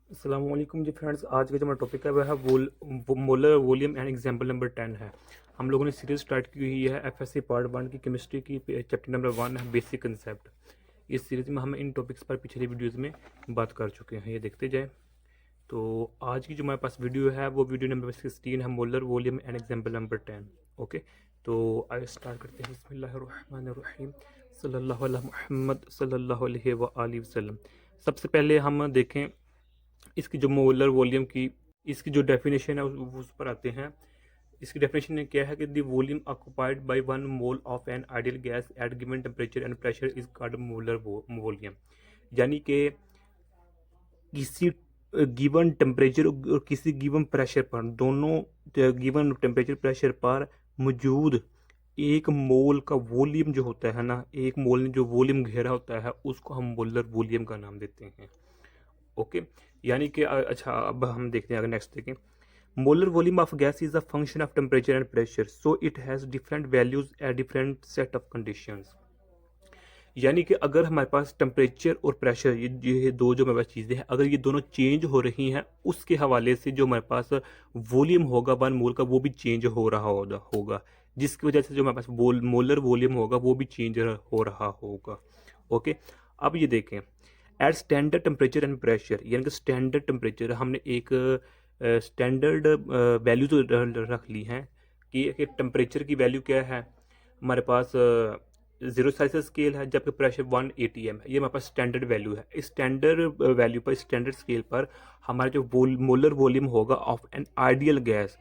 अस्सलाम वालेकुम जी फ्रेंड्स। आज का जो हमारा टॉपिक है वह है molar volume and example number 10 है। हम लोगों ने सीरीज स्टार्ट की हुई है एफएससी पार्ट 1 की केमिस्ट्री की। चैप्टर नंबर 1 है बेसिक कंसेप्ट। इस सीरीज में हम इन टॉपिक्स पर पिछली वीडियोज़ में बात कर चुके हैं, ये देखते जाए। तो आज की जो हमारे पास वीडियो है वो वीडियो नंबर 16 है, molar volume and example number 10। Okay, तो आइए स्टार्ट करते हैं। बिस्मिल्लाहिर्रहमानिर्रहीम, सल्लल्लाहु अला मुहम्मद सल्लल्लाहु अलैहि व आलिहि वसल्लम। सबसे पहले हम देखें इसकी जो मोलर वॉल्यूम की इसकी जो डेफिनेशन है उस पर आते हैं। इसकी डेफिनेशन में क्या है कि the volume occupied by 1 mole of an ideal gas at given temperature and pressure is called molar volume. यानी कि किसी गिवन टेम्परेचर और किसी गिवन प्रेशर पर, दोनों गिवन टेम्परेचर प्रेशर पर मौजूद एक मोल का वॉल्यूम जो होता है ना, एक मोल ने जो वॉल्यूम घेरा होता है उसको हम मोलर वॉल्यूम का नाम देते हैं। ओके, यानी कि अच्छा, अब हम देखते हैं, अगर नेक्स्ट देखें, molar volume of gas is a function of temperature and pressure, so it has different values at different set of conditions. यानी कि अगर हमारे पास टेम्परेचर और प्रेशर, ये दो जो हमारे पास चीज़ें हैं, अगर ये दोनों चेंज हो रही हैं, उसके हवाले से जो हमारे पास वॉल्यूम होगा 1 मोल का वो भी चेंज हो रहा होगा, जिसकी वजह से जो हमारे पास मोलर वॉल्यूम होगा वो भी चेंज हो रहा होगा। ओके, अब ये देखें, at standard temperature and pressure, यानी कि स्टैंडर्ड टेम्परेचर हमने एक स्टैंडर्ड वैल्यू तो रख ली है कि टेम्परेचर की वैल्यू क्या है हमारे पास, 0 सेल्सियस स्केल है, जबकि प्रेशर 1 atm है। ये हमारे पास स्टैंडर्ड वैल्यू है। इस स्टैंडर्ड वैल्यू पर, स्टैंडर्ड स्केल पर हमारा जो मोलर वॉल्यूम होगा ऑफ एन आइडियल गैस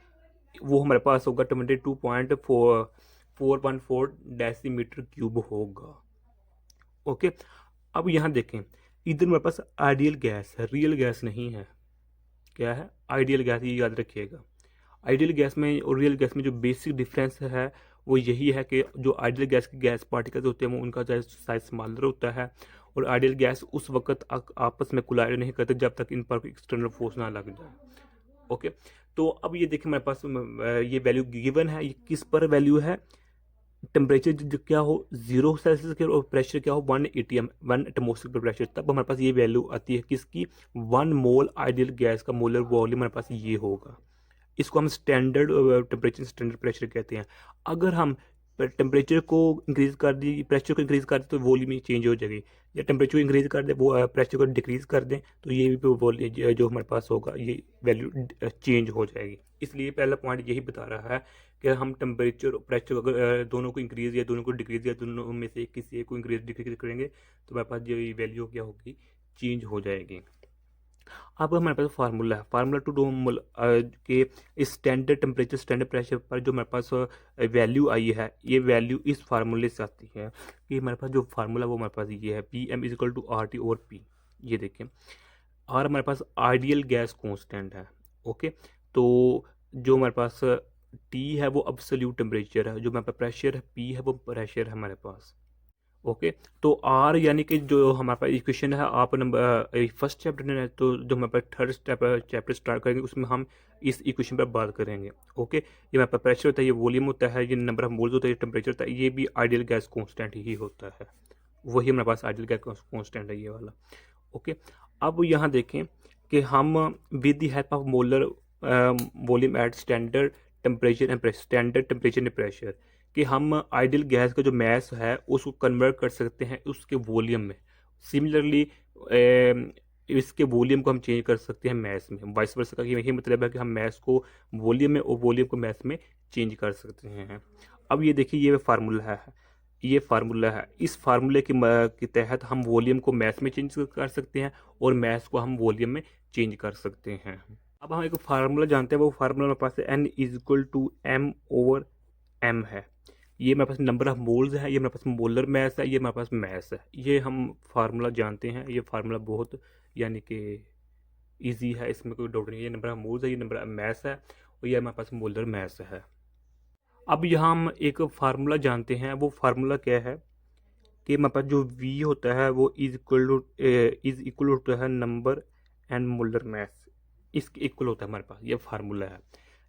वो हमारे पास होगा 22.414 डेसीमीटर क्यूब होगा। ओके, अब यहाँ देखें, इधर मेरे पास आइडियल गैस है, रियल गैस नहीं है। क्या है? आइडियल गैस, ये याद रखिएगा। आइडियल गैस में और रियल गैस में जो बेसिक डिफरेंस है वो यही है कि जो आइडियल गैस के गैस पार्टिकल्स होते हैं वो उनका साइज स्मॉलर होता है, और आइडियल गैस उस वक्त आपस में कोलाइड नहीं करते जब तक इन पर एक्सटर्नल फोर्स ना लग जाए। ओके, तो अब ये देखिए मेरे पास ये वैल्यू गिवन है, ये किस पर वैल्यू है? टेम्परेचर जो क्या हो 0 सेल्सियस के, और प्रेशर क्या हो 1 atm, 1 एटमोस्फेरिक प्रेशर, तब हमारे पास ये वैल्यू आती है किसकी? 1 मोल आइडियल गैस का मोलर वॉल्यूम हमारे पास ये होगा। इसको हम स्टैंडर्ड टेम्परेचर, स्टैंडर्ड प्रेशर कहते हैं। अगर हम टेम्परेचर को इंक्रीज कर दी, प्रेशर को इंक्रीज कर दे तो वॉल्यूम ही चेंज हो जाएगी, या टेम्परेचर को इंक्रीज कर दे, वो प्रेशर को डिक्रीज कर दें तो ये भी जो हमारे पास होगा ये वैल्यू चेंज हो जाएगी। इसलिए पहला पॉइंट यही बता रहा है कि हम टेम्परेचर और प्रेशर अगर दोनों को इंक्रीज या दोनों को डिक्रीज या दोनों में से किसी एक को इंक्रीज डिक्रीज करेंगे तो हमारे पास ये वैल्यू क्या होगी? चेंज हो जाएगी। अब हमारे पास फार्मूला है, फार्मूला टू डो के स्टैंडर्ड टेम्परेचर स्टैंडर्ड प्रेशर पर जो हमारे पास वैल्यू आई है, ये वैल्यू इस फार्मूले से आती है कि हमारे पास जो फार्मूला वो हमारे पास ये है, P M is equal to R T और पी। ये देखें, आर हमारे पास आइडियल गैस कांस्टेंट है। ओके, तो जो हमारे पास टी है वो अब्सोल्यूट टेम्परेचर है, जो हमारे पास प्रेशर है पी है वो प्रेशर है हमारे पास। ओके, तो आर यानी कि जो हमारे पास इक्वेशन है, आप नंबर फर्स्ट चैप्टर में है, तो जो हमारे पास थर्ड चैप्टर स्टार्ट करेंगे उसमें हम इस इक्वेशन पर बात करेंगे। ओके, ये हमारे पास प्रेशर होता है, ये वॉल्यूम होता है, ये नंबर ऑफ मोल्स होता है, ये टेम्परेचर होता है, ये भी आइडियल गैस कांस्टेंट ही होता है। वही हमारे पास आइडियल गैस कांस्टेंट है, ये वाला। ओके, अब यहाँ देखें कि हम with the help of molar volume at standard temperature and pressure, standard temperature and pressure, कि हम आइडियल गैस का जो मैस है उसको कन्वर्ट कर सकते हैं उसके वॉल्यूम में। सिमिलरली इसके वॉल्यूम को हम चेंज कर सकते हैं मैस में। वाइस वर्सा का यही मतलब है कि हम मैस को वॉल्यूम में और वॉल्यूम को मैस में चेंज कर सकते हैं। अब ये देखिए, ये फार्मूला है, ये फार्मूला है, इस फार्मूले के तहत हम वॉल्यूम को मैस में चेंज कर सकते हैं और मैस को हम वॉल्यूम में चेंज कर सकते हैं। अब हम एक फार्मूला जानते हैं, वो फार्मूला मेरे पास है N is equal to M over M है। ये मेरे पास नंबर ऑफ मोल्स है, ये मेरे पास मोलर मैस है, ये मेरे पास मैस है। ये हम फार्मूला जानते हैं, ये फार्मूला बहुत यानी कि इजी है, इसमें कोई डाउट नहीं है। ये नंबर ऑफ मोल्स है, ये नंबर ऑफ मैस है, और ये हमारे पास मोलर मैस है। अब यहाँ हम एक फार्मूला जानते हैं, वो फार्मूला क्या है कि हमारे पास जो V होता है वो इज इक्वल होता है नंबर एंड मोलर मैस, इसके इक्वल होता है हमारे पास। ये फार्मूला है।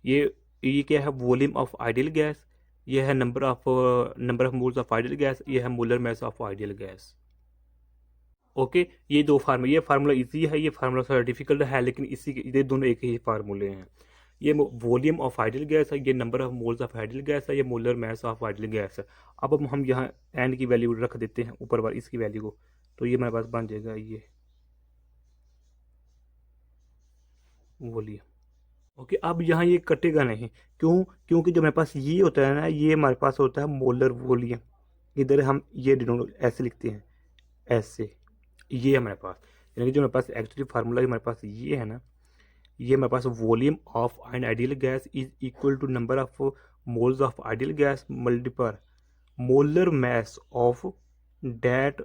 ये क्या है? वॉल्यूम ऑफ आइडियल गैस, ये है number of moles of ideal gas, ये है molar mass of ideal gas. Okay, ये दो फार्मूला, ये फार्मूला इजी है, ये फार्मूला थोड़ा डिफिकल्ट है, लेकिन इसी के ये दोनों एक ही फार्मूले हैं। ये वॉल्यूम ऑफ आइडियल गैस है, ये number of moles of ideal gas है, ये molar mass of ideal gas है। अब हम यहाँ एन की वैल्यू रख देते हैं ऊपर वाली इसकी वैल्यू को, तो ये मेरे पास बन जाएगा ये वॉल्यूम। ओके, अब यहाँ ये कटेगा नहीं, क्यों? क्योंकि जो मेरे पास ये होता है ना, ये हमारे पास होता है मोलर वॉल्यूम। इधर हम ये डिनोट ऐसे लिखते हैं, ऐसे, ये हमारे पास, यानी कि जो मेरे पास एक्चुअली फार्मूला हमारे पास ये है ना, ये हमारे पास volume of an ideal gas is equal to number of moles of ideal gas multiply molar mass of that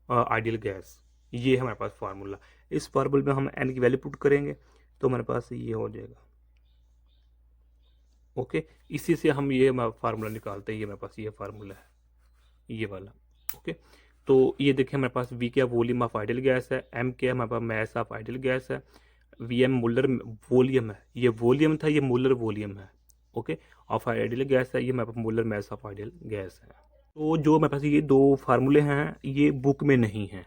ideal gas. ये है हमारे पास फार्मूला। इस फार्मूले में हम एन की वैल्यू पुट करेंगे तो हमारे पास ये हो जाएगा। ओके, इसी से हम ये फार्मूला निकालते हैं, ये मेरे पास ये फार्मूला है, ये वाला। ओके, तो ये देखिए हमारे पास वी क्या वॉल्यूम ऑफ आइडियल गैस है, एम क्या हमारे पास मास ऑफ आइडियल गैस है, वी एम मोलर वॉल्यूम है, ये वॉल्यूम था, ये मोलर वॉल्यूम है। ओके, ऑफ आइडियल गैस है, ये हमारे पास molar mass of ideal gas है। तो जो हमारे पास ये दो फार्मूले हैं ये बुक में नहीं हैं।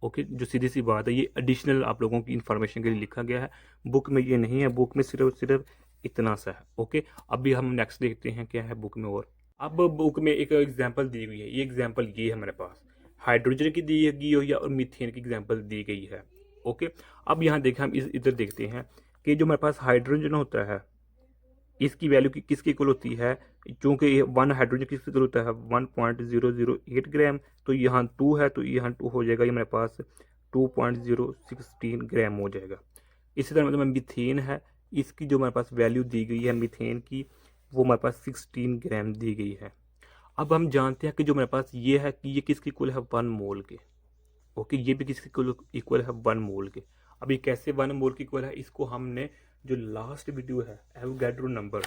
ओके, जो सीधी सी बात है, ये एडिशनल आप लोगों की इन्फॉर्मेशन के लिए लिखा गया है, बुक में ये नहीं है, बुक में सिर्फ इतना सा है। ओके, अभी हम नेक्स्ट देखते हैं क्या है बुक में। और अब बुक में एक एग्जांपल दी हुई है, ये एग्जांपल ये है हमारे पास, हाइड्रोजन की दी गई हुई है और मीथेन की एग्जांपल दी गई है। ओके, अब यहाँ देखें हम इधर देखते हैं कि जो हमारे पास हाइड्रोजन होता है इसकी वैल्यू किसके इक्वल होती है, चूँकि वन हाइड्रोजन किसके इक्वल होता है 1.008 ग्राम, तो यहाँ 2 है तो यहाँ 2 हो जाएगा, ये हमारे पास 2.016 ग्राम हो जाएगा। इसी तरह मतलब मीथेन है, इसकी जो हमारे पास वैल्यू दी गई है मीथेन की, वो हमारे पास 16 ग्राम दी गई है। अब हम जानते हैं कि जो हमारे पास ये है कि ये किसके इक्वल है 1 मोल के। ओके, ये भी किसके इक्वल है 1 मोल के। अब ये कैसे 1 मोल के इक्वल है, इसको हमने जो लास्ट वीडियो है एवोगैड्रो नंबर,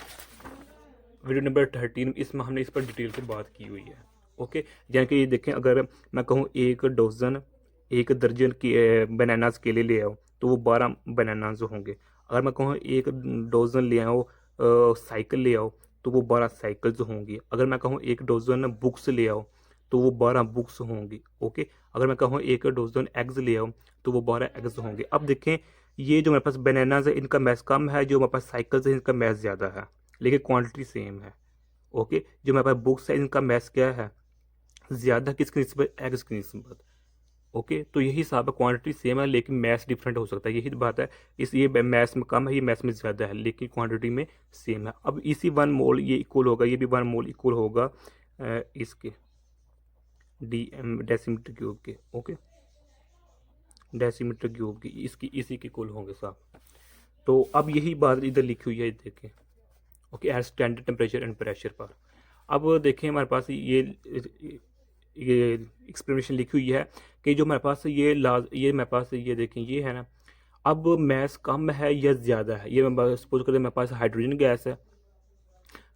वीडियो नंबर 13, इसमें हमने इस पर डिटेल से बात की हुई है। ओके, यानी कि ये देखें, अगर मैं कहूँ एक दर्जन की बनानास केले ले आओ तो वो 12 बनानास होंगे। अगर मैं कहूँ एक डोजन ले आओ साइकिल ले आओ तो वो 12 साइकिल्स होंगी। अगर मैं कहूँ एक डोजन बुक्स ले आओ तो वो 12 बुक्स होंगी। ओके, अगर मैं कहूँ एक डोजन एग्स ले आओ तो वो 12 एग्स होंगे। अब देखें, ये जो मेरे पास बनानास है इनका मैस कम है, जो मेरे पास साइकिल्स है इनका मैस ज़्यादा है, लेकिन क्वांटिटी सेम है। ओके, जो मेरे पास बुक्स है इनका मैस क्या है, ज़्यादा किसकी निस्बत, एग्स की निस्बत। ओके, तो यही हिसाब है, क्वांटिटी सेम है लेकिन मैस डिफरेंट हो सकता है, यही बात है। इस ये मैस में कम है, ये मैस में ज़्यादा है, लेकिन क्वांटिटी में सेम है। अब इसी 1 मोल ये इक्वल होगा, ये भी 1 मोल इक्वल होगा इसके डेसीमीटर क्यूब के। ओके, डेसीमीटर क्यूब की इसकी इसी के इक्वल होंगे साहब। तो अब यही बात इधर लिखी हुई है, देखें। Okay, at standard temperature and pressure पर। अब देखें हमारे पास ये एक्सप्लेनेशन लिखी हुई है कि जो मेरे पास ये मेरे पास ये देखें ये है ना, अब मैस कम है या ज़्यादा है, ये मैं सपोज करें मेरे पास हाइड्रोजन गैस है,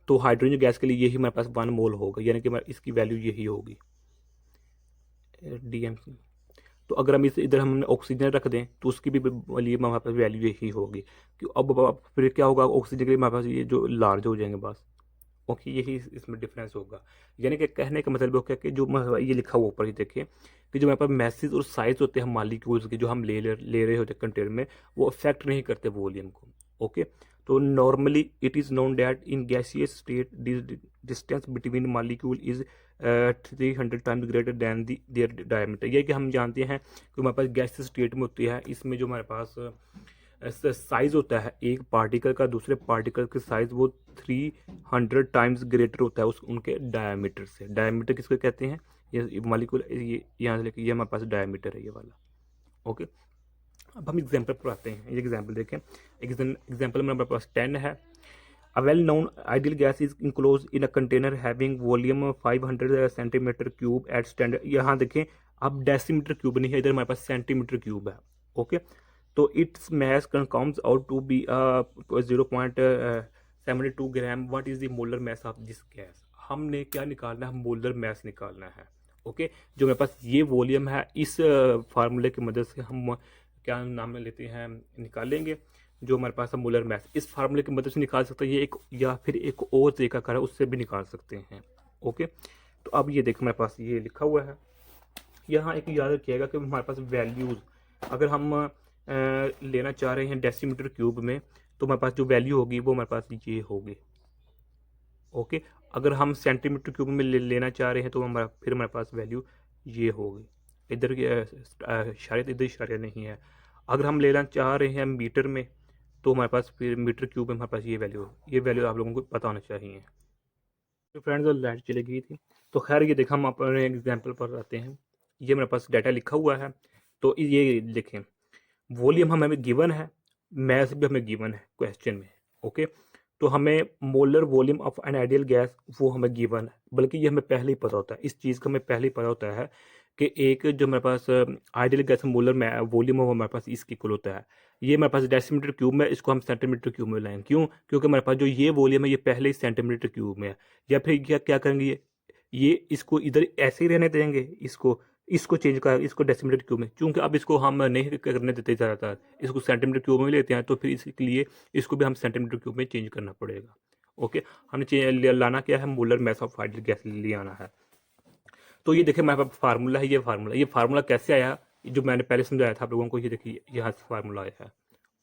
तो हाइड्रोजन गैस के लिए यही मेरे पास 1 मोल होगा, यानी कि इसकी वैल्यू यही होगी DMC। तो अगर हम इसे इधर हमने ऑक्सीजन रख दें तो उसकी भी लिए हमारे पास वैल्यू यही होगी। कि अब फिर क्या होगा, ऑक्सीजन के लिए हमारे पास ये जो लार्ज हो जाएंगे बस। ओके, यही इसमें डिफरेंस होगा। यानी कि कहने का मतलब होगा कि जो ये लिखा हुआ ऊपर ही देखिए कि जो हमारे पास मैसेज और साइज होते हैं मॉलिक्यूल्स के, जो हम ले रहे होते हैं कंटेनर में, वो अफेक्ट नहीं करते वॉल्यूम को। ओके, तो normally it is known that in gaseous state distance between molecule is 300 times greater than their diameter. ये कि हम जानते हैं कि हमारे पास गैसियस स्टेट में होती है, इसमें जो हमारे पास साइज होता है एक पार्टिकल का दूसरे पार्टिकल के साइज वो 300 टाइम्स ग्रेटर होता है उनके डायमीटर से। डायमीटर किसको कहते हैं, ये मॉलिक्यूल, ये यहाँ से लेके ये हमारे पास डायमीटर है ये वाला। ओके, अब हम एग्जांपल पर आते हैं। ये एग्जांपल देखें, एग्जांपल में हमारे पास 10 है। A well known ideal gas is enclose in a container having volume 500 centimetre cube at standard. यहाँ देखें, अब डेसीमीटर क्यूब नहीं है, इधर हमारे पास सेंटीमीटर क्यूब है। ओके, तो its mass comes out to be 0.72 gram. What is the molar mass of this gas. हमने क्या निकालना है, मोलर मैस निकालना है। ओके, जो मेरे पास ये वॉल्यूम है, इस फार्मूले की मदद से हम क्या नाम लेते हैं, निकालेंगे जो हमारे पास है मोलर मैस। इस फार्मूले की मदद से निकाल सकते हैं, ये एक या फिर एक और तरीका कर है उससे भी निकाल सकते हैं। ओके, तो अब ये देखो मेरे पास ये लिखा हुआ है, यहाँ एक याद रखिएगा कि हमारे पास वैल्यूज़ अगर हम लेना चाह रहे हैं डेसीमीटर क्यूब में, तो हमारे पास जो वैल्यू होगी वो हमारे पास ये होगी। ओके, अगर हम सेंटीमीटर क्यूब में लेना चाह रहे हैं तो हमारे पास वैल्यू ये होगी। इधर शायद इधर इशारा नहीं है। अगर हम लेना चाह रहे हैं मीटर में, तो हमारे पास फिर मीटर क्यूब में हमारे पास ये वैल्यू आप लोगों को पता होना चाहिए। तो फ्रेंड्स, लाइट चली गई थी। तो खैर ये देखा, हम अपने एग्जाम्पल पर आते हैं। ये मेरे पास डाटा लिखा हुआ है। तो ये देखें, वॉल्यूम हमें गिवन है, मैथ भी हमें गिवन है क्वेश्चन में। ओके, तो हमें molar volume of an ideal gas वो हमें गिवन है, बल्कि ये हमें पहले ही पता होता है। इस चीज़ का हमें पहले ही पता होता है कि एक जो मेरे पास आइडियल गैस मोलर में वॉल्यूम है वो हमारे पास इसके इक्वल होता है। ये मेरे पास डेसीमीटर क्यूब में, इसको हम सेंटीमीटर क्यूब में लाएंगे। क्यों? क्योंकि हमारे पास जो ये वॉल्यूम है ये पहले ही सेंटीमीटर क्यूब में है। या फिर क्या क्या करेंगे, ये इसको इधर ऐसे ही रहने देंगे, इसको चेंज कर, इसको डेसीमीटर क्यूब में, क्योंकि अब इसको हम नहीं करने देते ज़्यादातर, इसको सेंटीमीटर क्यूब में लेते हैं, तो फिर इसके लिए इसको भी हम सेंटीमीटर क्यूब में चेंज करना पड़ेगा। ओके, हमने लाना क्या है, molar mass of ideal gas ले आना है। तो ये देखिए मेरे पास फार्मूला है, ये फार्मूला कैसे आया, जो मैंने पहले समझाया था आप लोगों को, ये देखिए यहाँ से फार्मूला आया है।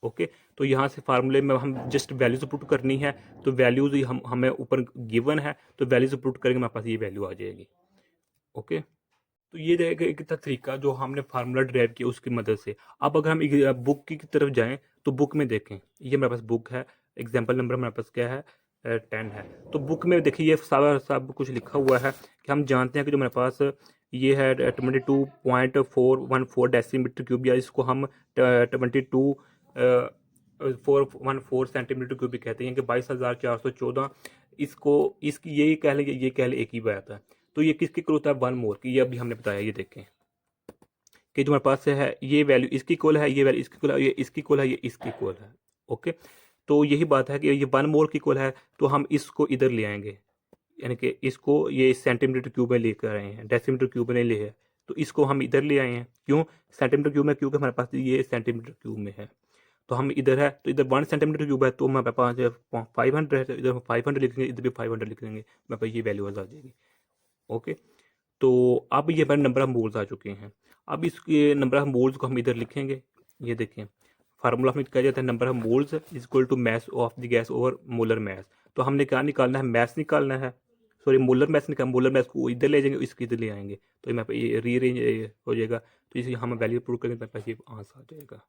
ओके, तो यहाँ से फार्मूले में हम जस्ट वैल्यूज पुट करनी है, तो वैल्यूज हमें ऊपर गिवन है, तो वैल्यूज पुट करेंगे, हमारे पास ये वैल्यू आ जाएगी। ओके, तो ये रहेगा एक तरीका जो हमने फार्मूला ड्राइव किया उसकी मदद से। अब अगर हम बुक की तरफ जाएं, तो बुक में देखें, ये मेरे पास बुक है, एग्जाम्पल नंबर हमारे पास क्या है, 10 है। तो बुक में देखिए ये सब कुछ लिखा हुआ है कि हम जानते हैं कि जो मेरे पास ये है 22.414 डेसीमीटर क्यूब, या इसको हम 22.414 सेंटीमीटर क्यूब भी कहते हैं कि 22,414। इसकी यही कह लें, ये कह लें एक ही बात है। तो ये किसकी इक्वल होता है, 1 मोल की। ये अभी हमने बताया, ये देखें कि जो हमारे पास है ये वैल्यू इसकी इक्वल है, ये वैल्यू इसकी इक्वल है, ये इसकी इक्वल है, ये इसकी इक्वल है। ओके, तो यही बात है कि ये 1 मोल की इक्वल है, तो हम इसको इधर ले आएंगे, यानी कि इसको ये सेंटीमीटर क्यूब में लेकर आए हैं, डेसीमीटर क्यूब में ले है, तो इसको हम इधर ले आए हैं। क्यों सेंटीमीटर क्यूब में? क्योंकि हमारे पास ये सेंटीमीटर क्यूब में है, तो हम इधर है, तो इधर 1 सेंटीमीटर क्यूब है, तो हमारे पास 500 है, तो इधर हम 500 लिख लेंगे, इधर भी 500 लिख लेंगे, हमारे पास ये वैल्यू आ जाएगी। ओके, तो अब ये हमारे नंबर ऑफ मोल्स आ चुके हैं। अब इसके नंबर ऑफ मोल्स को हम इधर लिखेंगे। ये देखें, फार्मूला में कहा जाता है number of moles is equal to mass of the gas over molar mass. तो हमने क्या निकालना है, मास निकालना है, सॉरी मोलर मास निकाल, मोलर मास को इधर ले जाएंगे, इसको इधर ले आएंगे, तो ये रीअरेंज हो जाएगा। तो इसे हम वैल्यू प्रूव करेंगे, तो ये आंसर आ जाएगा।